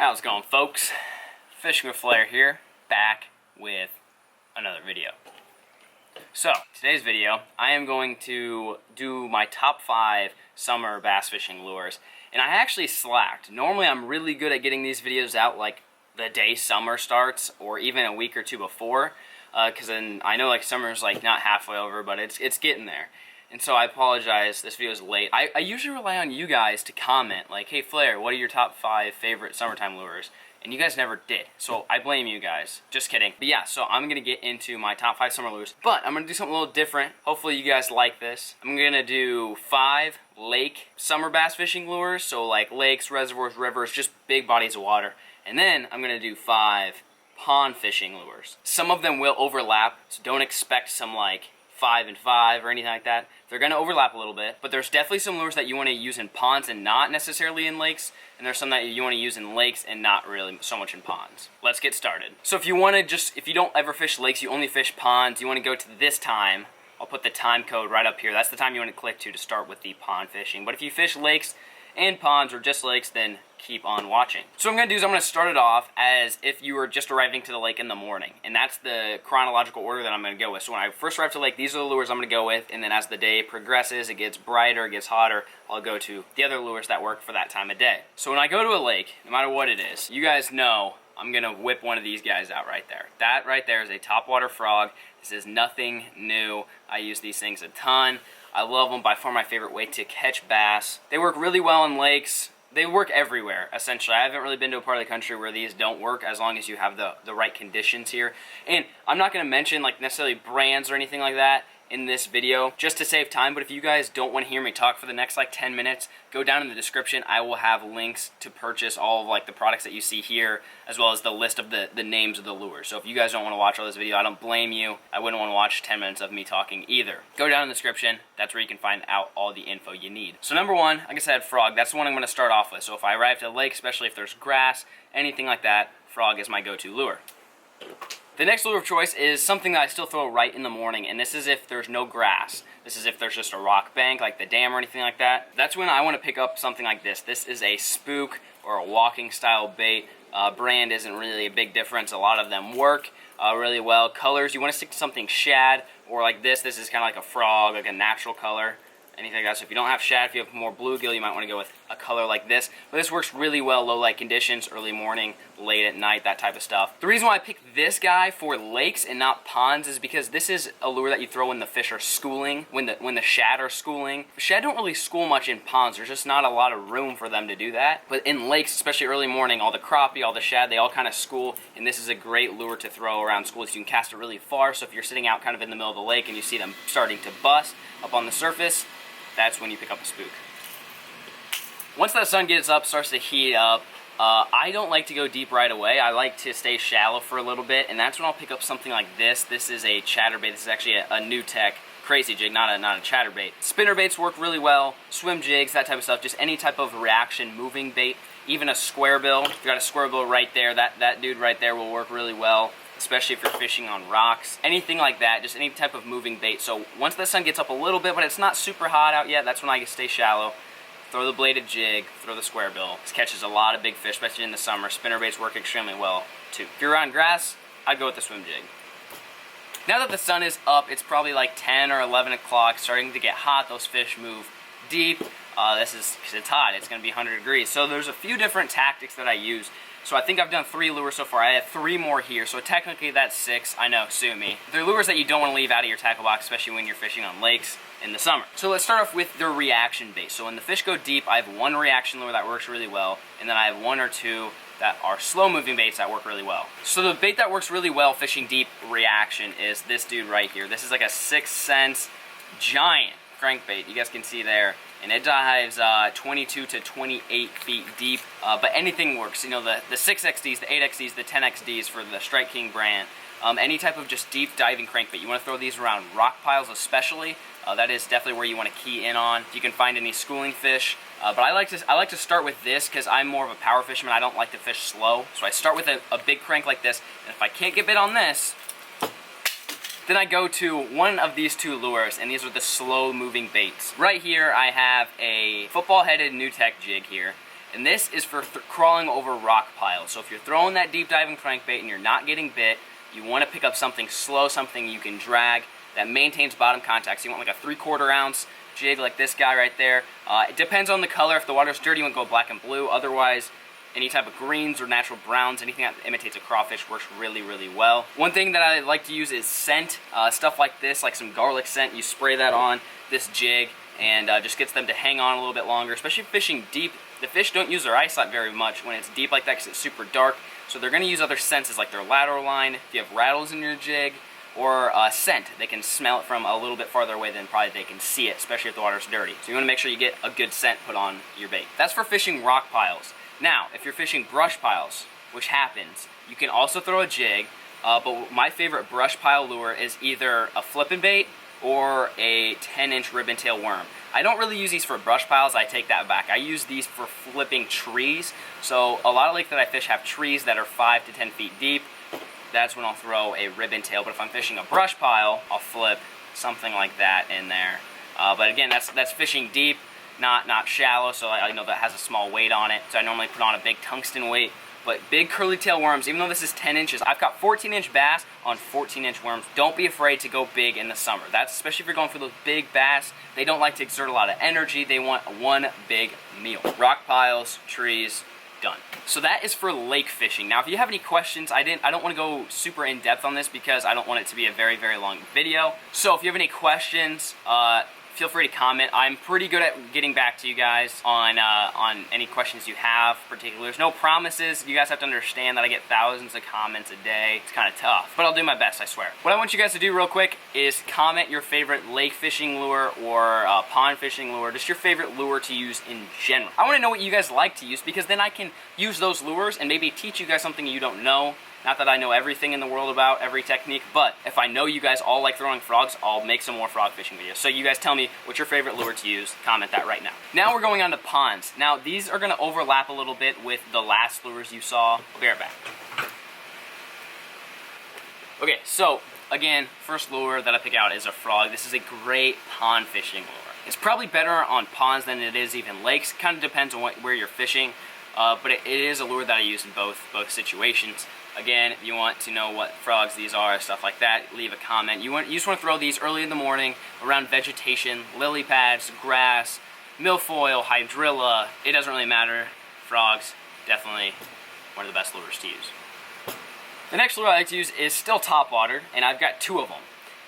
How's it going, folks? Fishing with Flair here, back with another video. So, today's video, I am going to do my top 5 summer bass fishing lures. And I actually slacked. Normally I'm really good at getting these videos out like the day summer starts, or even a week or two before. Because then I know like summer's like not halfway over, but it's getting there. And so I apologize, this video is late. I usually rely on you guys to comment, like, hey Flair, what are your top 5 favorite summertime lures? And you guys never did, so I blame you guys. Just kidding. But yeah, so I'm gonna get into my top 5 summer lures, but I'm gonna do something a little different. Hopefully you guys like this. I'm gonna do 5 lake summer bass fishing lures, so like lakes, reservoirs, rivers, just big bodies of water. And then I'm gonna do 5 pond fishing lures. Some of them will overlap, so don't expect some like 5 and 5 or anything like that. They're going to overlap a little bit, but there's definitely some lures that you want to use in ponds and not necessarily in lakes, and there's some that you want to use in lakes and not really so much in ponds. Let's get started. So if you want to if you don't ever fish lakes, you only fish ponds, you want to go to this time. I'll put the time code right up here. That's the time you want to click to start with the pond fishing. But if you fish lakes and ponds or just lakes, then keep on watching. So what I'm going to do is I'm going to start it off as if you were just arriving to the lake in the morning. And that's the chronological order that I'm going to go with. So when I first arrive to the lake, these are the lures I'm going to go with. And then as the day progresses, it gets brighter, it gets hotter, I'll go to the other lures that work for that time of day. So when I go to a lake, no matter what it is, you guys know I'm going to whip one of these guys out right there. That right there is a topwater frog. This is nothing new. I use these things a ton. I love them, by far my favorite way to catch bass. They work really well in lakes. They work everywhere, essentially. I haven't really been to a part of the country where these don't work, as long as you have the right conditions here. And I'm not going to mention like necessarily brands or anything like that in this video, just to save time. But if you guys don't want to hear me talk for the next like 10 minutes, go down in the description. I will have links to purchase all of like the products that you see here, as well as the list of the names of the lures. So if you guys don't want to watch all this video, I don't blame you. I wouldn't want to watch 10 minutes of me talking either. Go down in the description. That's where you can find out all the info you need. So number 1, like I said, frog. That's the one I'm going to start off with. So if I arrive to the lake, especially if there's grass, anything like that, frog is my go-to lure. The next lure of choice is something that I still throw right in the morning, and this is if there's no grass. This is if there's just a rock bank, like the dam or anything like that. That's when I want to pick up something like this. This is a spook or a walking style bait. Brand isn't really a big difference. A lot of them work really well. Colors, you want to stick to something shad, or like this. This is kind of like a frog, like a natural color. Anything like that. So if you don't have shad, if you have more bluegill, you might want to go with a color like this. But this works really well, low light conditions, early morning, late at night, that type of stuff. The reason why I picked this guy for lakes and not ponds is because this is a lure that you throw when the fish are schooling, when the shad are schooling. Shad don't really school much in ponds. There's just not a lot of room for them to do that. But in lakes, especially early morning, all the crappie, all the shad, they all kind of school, and this is a great lure to throw around schools. You can cast it really far, so if you're sitting out kind of in the middle of the lake and you see them starting to bust up on the surface, that's when you pick up a spook. Once that sun gets up, starts to heat up, I don't like to go deep right away. I like to stay shallow for a little bit, and that's when I'll pick up something like this. This is a chatterbait. This is actually a NewTek crazy jig, not a chatterbait. Spinner baits work really well, swim jigs, that type of stuff, just any type of reaction moving bait, even a square bill. You got a square bill right there, that dude right there will work really well, especially if you're fishing on rocks. Anything like that, just any type of moving bait. So once the sun gets up a little bit, but it's not super hot out yet, that's when I stay shallow. Throw the bladed jig, throw the square bill. This catches a lot of big fish, especially in the summer. Spinner baits work extremely well too. If you're on grass, I'd go with the swim jig. Now that the sun is up, it's probably like 10 or 11 o'clock, starting to get hot. Those fish move deep. This is because it's hot. It's going to be 100 degrees. So there's a few different tactics that I use. So I think I've done 3 lures so far. I have 3 more here, so technically that's 6. I know, sue me. They're lures that you don't want to leave out of your tackle box, especially when you're fishing on lakes in the summer. So let's start off with the reaction bait. So when the fish go deep, I have 1 reaction lure that works really well, and then I have 1 or 2 that are slow-moving baits that work really well. So the bait that works really well fishing deep reaction is this dude right here. This is like a 6 cents giant crankbait. You guys can see there. And it dives 22 to 28 feet deep, but anything works. You know, the 6XDs, the 8XDs, the 10XDs for the Strike King brand. Any type of just deep diving crankbait. You want to throw these around rock piles especially. That is definitely where you want to key in on. If you can find any schooling fish. But I like to start with this because I'm more of a power fisherman. I don't like to fish slow. So I start with a big crank like this. And if I can't get bit on this, then I go to one of these 2 lures, and these are the slow moving baits. Right here I have a football headed NewTek jig here, And this is for crawling over rock piles. So if you're throwing that deep diving crankbait and you're not getting bit, you want to pick up something slow, something you can drag that maintains bottom contact. So you want like a 3/4 ounce jig like this guy right there. It depends on the color. If the water's dirty, you want to go black and blue. Otherwise, any type of greens or natural browns, anything that imitates a crawfish works really, really well. One thing that I like to use is scent. Stuff like this, like some garlic scent. You spray that on this jig and just gets them to hang on a little bit longer, especially fishing deep. The fish don't use their eyesight very much when it's deep like that because it's super dark. So they're going to use other senses like their lateral line, if you have rattles in your jig, or scent. They can smell it from a little bit farther away than probably they can see it, especially if the water's dirty. So you want to make sure you get a good scent put on your bait. That's for fishing rock piles. Now, if you're fishing brush piles, which happens, you can also throw a jig, but my favorite brush pile lure is either a flippin' bait or a 10-inch ribbon tail worm. I don't really use these for brush piles, I take that back. I use these for flipping trees. So a lot of lakes that I fish have trees that are 5 to 10 feet deep. That's when I'll throw a ribbon tail. But if I'm fishing a brush pile, I'll flip something like that in there. But again, that's fishing deep, not shallow, so I know that has a small weight on it. So I normally put on a big tungsten weight. But big curly tail worms, even though this is 10 inches, I've got 14-inch bass on 14-inch worms. Don't be afraid to go big in the summer. That's especially if you're going for those big bass. They don't like to exert a lot of energy. They want one big meal. Rock piles, trees, done. So that is for lake fishing. Now, if you have any questions, I don't want to go super in depth on this because I don't want it to be a very, very long video. So if you have any questions, feel free to comment. I'm pretty good at getting back to you guys on any questions you have, particularly. There's no promises. You guys have to understand that I get thousands of comments a day. It's kind of tough, but I'll do my best, I swear. What I want you guys to do real quick is comment your favorite lake fishing lure or pond fishing lure, just your favorite lure to use in general. I want to know what you guys like to use because then I can use those lures and maybe teach you guys something you don't know. Not that I know everything in the world about every technique, but if I know you guys all like throwing frogs, I'll make some more frog fishing videos. So you guys tell me what's your favorite lure to use. Comment that right now. Now we're going on to ponds. Now these are going to overlap a little bit with the last lures you saw. I'll be right back. Okay, so again, first lure that I pick out is a frog. This is a great pond fishing lure. It's probably better on ponds than it is even lakes. Kind of depends on where you're fishing, but it is a lure that I use in both situations. Again, if you want to know what frogs these are, stuff like that, leave a comment. You just want to throw these early in the morning around vegetation, lily pads, grass, milfoil, hydrilla. It doesn't really matter. Frogs, definitely one of the best lures to use. The next lure I like to use is still top watered, and I've got 2 of them.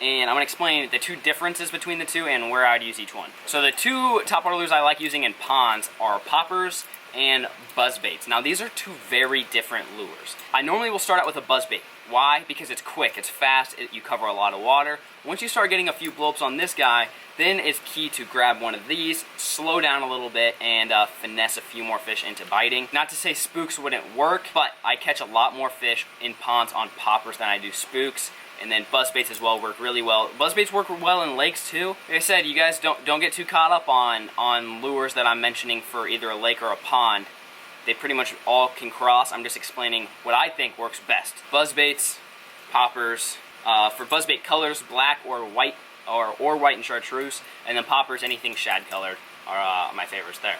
And I'm going to explain the 2 differences between the 2 and where I'd use each one. So the 2 top water lures I like using in ponds are poppers and buzzbaits. Now these are 2 very different lures. I normally will start out with a buzzbait. Why? Because it's quick, it's fast, you cover a lot of water. Once you start getting a few blowups on this guy, then it's key to grab one of these, slow down a little bit, and finesse a few more fish into biting. Not to say spooks wouldn't work, but I catch a lot more fish in ponds on poppers than I do spooks. And then buzzbaits as well work really well. Buzzbaits work well in lakes too. Like I said, you guys don't get too caught up on lures that I'm mentioning for either a lake or a pond. They pretty much all can cross. I'm just explaining what I think works best. Buzzbaits, poppers, for buzzbait colors, black or white, or white and chartreuse, and then poppers, anything shad colored are my favorites there.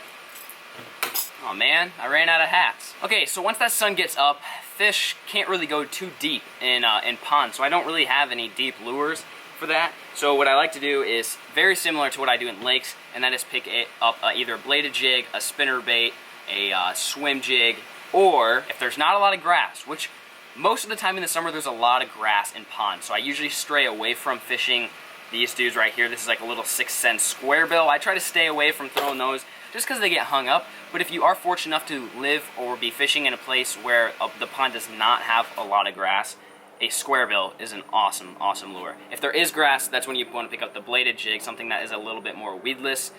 Oh man, I ran out of hats. Okay, so once that sun gets up, fish can't really go too deep in ponds, so I don't really have any deep lures for that. So what I like to do is very similar to what I do in lakes, and that is pick it up either a bladed jig, a spinner bait, a swim jig, or if there's not a lot of grass, which most of the time in the summer there's a lot of grass in ponds, so I usually stray away from fishing these dudes right here. This is like a little 6-cent square bill. I try to stay away from throwing those just because they get hung up. But if you are fortunate enough to live or be fishing in a place where the pond does not have a lot of grass, a square bill is an awesome, awesome lure. If there is grass, that's when you want to pick up the bladed jig, something that is a little bit more weedless.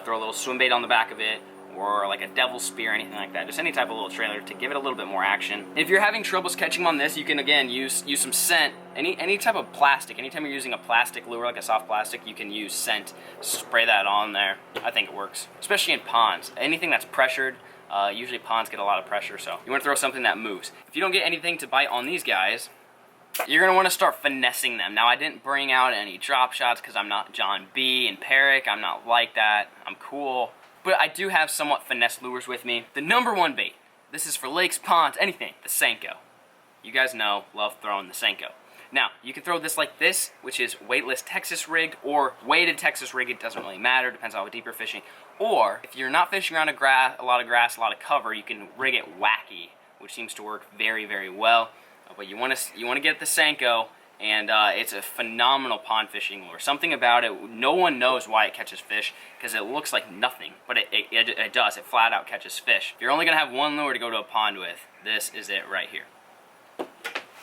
Throw a little swim bait on the back of it, or like a devil spear, anything like that. Just any type of little trailer to give it a little bit more action. If you're having troubles catching them on this, you can again use some scent. Any type of plastic. Anytime you're using a plastic lure, like a soft plastic, you can use scent. Spray that on there. I think it works, especially in ponds. Anything that's pressured. Usually ponds get a lot of pressure, so you want to throw something that moves. If you don't get anything to bite on these guys, you're going to want to start finessing them. Now, I didn't bring out any drop shots because I'm not John B. and Peric. I'm not like that. I'm cool. But I do have somewhat finesse lures with me. The number one bait, this is for lakes, ponds, anything, the Senko. You guys know, love throwing the Senko. Now, you can throw this like this, which is weightless Texas rigged, or weighted Texas rigged, it doesn't really matter, depends on how deep you're fishing. Or, if you're not fishing around a lot of grass, a lot of cover, you can rig it wacky, which seems to work very, very well. But you want to get the Senko, and it's a phenomenal pond fishing lure. Something about it, no one knows why it catches fish, because it looks like nothing, but it does. It flat out catches fish. If you're only going to have one lure to go to a pond with, this is it right here.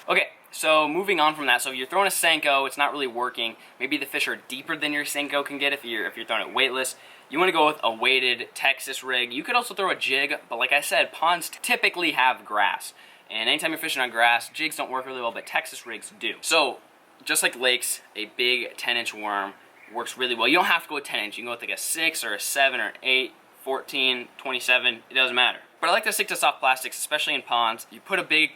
Okay, so moving on from that, so if you're throwing a Senko, it's not really working. Maybe the fish are deeper than your Senko can get if you're throwing it weightless. You want to go with a weighted Texas rig. You could also throw a jig, but like I said, ponds typically have grass. And anytime you're fishing on grass, jigs don't work really well, but Texas rigs do. So, just like lakes, a big 10-inch worm works really well. You don't have to go with 10-inch. You can go with like a 6 or a 7 or an 8, 14, 27, it doesn't matter. But I like to stick to soft plastics, especially in ponds. You put a big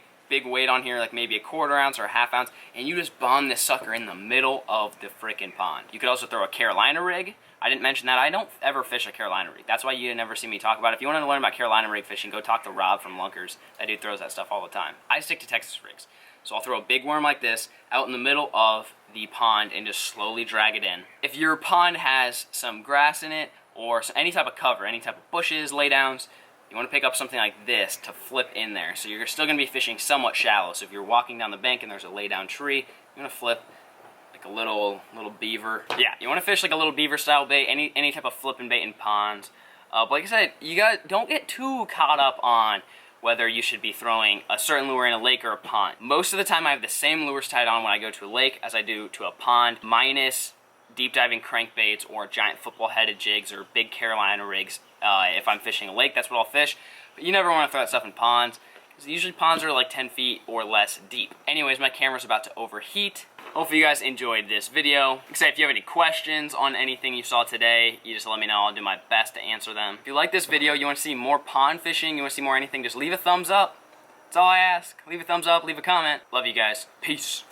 weight on here, like maybe a 1/4 ounce or a 1/2 ounce, and you just bomb this sucker in the middle of the frickin' pond. You could also throw a Carolina rig. I didn't mention that. I don't ever fish a Carolina rig. That's why you never see me talk about it. If you want to learn about Carolina rig fishing, go talk to Rob from Lunkers. That dude throws that stuff all the time. I stick to Texas rigs. So I'll throw a big worm like this out in the middle of the pond and just slowly drag it in. If your pond has some grass in it or any type of cover, any type of bushes, laydowns, you want to pick up something like this to flip in there. So you're still going to be fishing somewhat shallow. So if you're walking down the bank and there's a laydown tree, you want to flip like a little beaver. Yeah, you want to fish like a little beaver style bait, any type of flipping bait in ponds. But like I said, you guys don't get too caught up on whether you should be throwing a certain lure in a lake or a pond. Most of the time I have the same lures tied on when I go to a lake as I do to a pond, minus deep diving crankbaits or giant football headed jigs or big Carolina rigs. If I'm fishing a lake, that's what I'll fish. But you never want to throw that stuff in ponds, because usually ponds are like 10 feet or less deep. Anyways, my camera's about to overheat. Hopefully you guys enjoyed this video. Like I said, if you have any questions on anything you saw today, you just let me know. I'll do my best to answer them. If you like this video, you want to see more pond fishing, you want to see more anything, just leave a thumbs up. That's all I ask. Leave a thumbs up, leave a comment. Love you guys. Peace.